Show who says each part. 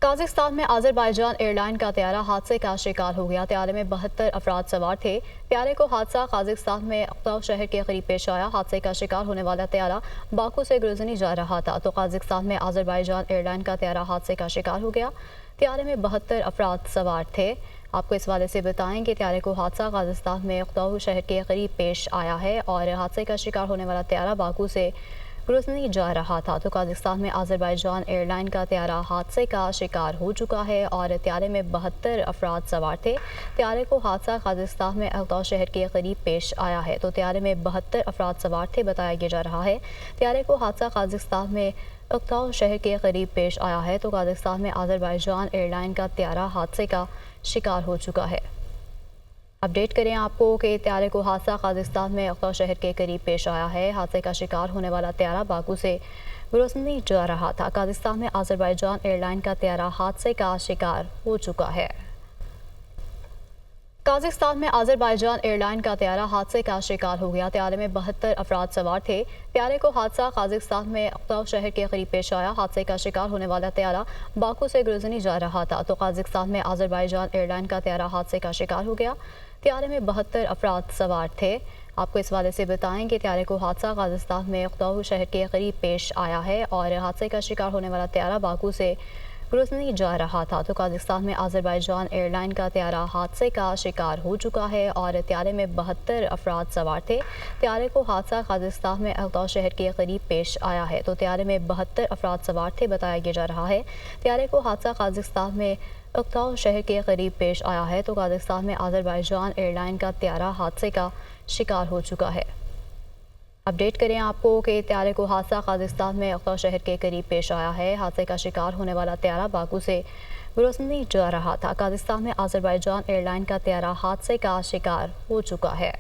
Speaker 1: کازخستان میں Azerbaijan air line کا طیارہ حادثے کا شکار ہو گیا۔ طیارے میں 72 افراد سوار تھے۔ طیارے کو حادثہ قازقستان میں اقتاؤ شہر کے قریب پیش آیا۔ حادثے کا شکار ہونے والا طیارہ باکو سے گروزنی جا رہا تھا تو قازقستان میں آذربائیجان ایئر لائن کا طیارہ حادثے کا شکار ہو گیا۔ طیارے میں 72 افراد سوار تھے۔ آپ کو اس حوالے سے بتائیں کہ طیارے کو حادثہ قازقستان میں اقتاؤ شہر کے قریب پیش آیا ہے اور حادثے کا شکار ہونے والا طیارہ باکو سے گروزنی جا رہا تھا تو قازقستان میں آذربائیجان ایئر لائن کا طیارہ حادثے کا شکار ہو چکا ہے اور طیارے میں 72 افراد سوار تھے۔ طیارے کو حادثہ قازقستان میں اقتاؤ شہر کے قریب پیش آیا ہے تو طیارے میں 72 افراد سوار تھے بتایا جا رہا ہے۔ طیارے کو حادثہ قازقستان میں اقتاؤ شہر کے قریب پیش آیا ہے تو قازقستان میں آذربائیجان ایئر لائن کا طیارہ حادثے کا شکار ہو چکا ہے۔ اپڈیٹ کریں آپ کو کہ طیارے کو حادثہ قازقستان میں اقتاؤ شہر کے قریب پیش آیا ہے۔ حادثے کا شکار ہونے والا طیارہ باکو سے گروزنی جا رہا تھا۔ قازقستان میں آذربائیجان ایئر لائن کا طیارہ حادثے کا شکار ہو چکا ہے۔ قازقستان میں آذربائیجان ایئر لائن کا طیارہ حادثے کا شکار ہو گیا۔ طیارے میں 72 افراد سوار تھے۔ طیارے کو حادثہ قازقستان میں اقتاؤ شہر کے قریب پیش آیا۔ حادثے کا شکار ہونے والا طیارہ باکو سے گروزنی جا رہا تھا تو قازقستان میں آذربائیجان ایئر لائن کا طیارہ حادثے کا شکار ہو گیا۔ طیارے میں 72 افراد سوار تھے۔ آپ کو اس حوالے سے بتائیں کہ طیارے کو حادثہ قازقستان میں اقتاؤ شہر کے قریب پیش آیا ہے اور حادثے کا شکار ہونے والا طیارہ باکو سے گروزنی جا رہا تھا تو قازقستان میں آذربائیجان ایئر لائن کا طیارہ حادثے کا شکار ہو چکا ہے اور طیارے میں 72 افراد سوار تھے۔ طیارے کو حادثہ قازقستان میں اقتاؤ شہر کے قریب پیش آیا ہے تو طیارے میں 72 افراد سوار تھے بتایا جا رہا ہے۔ طیارے کو حادثہ قازقستان میں اقتاؤ شہر کے قریب پیش آیا ہے تو قازقستان میں آذربائیجان ایئر لائن کا طیارہ حادثے کا شکار ہو چکا ہے۔ اپڈیٹ کریں آپ کو کہ طیارے کو حادثہ قازقستان میں اقتاؤ شہر کے قریب پیش آیا ہے۔ حادثے کا شکار ہونے والا طیارہ باکو سے گروزنی جا رہا تھا۔ قازقستان میں آذربائیجان ایئر لائن کا طیارہ حادثے کا شکار ہو چکا ہے۔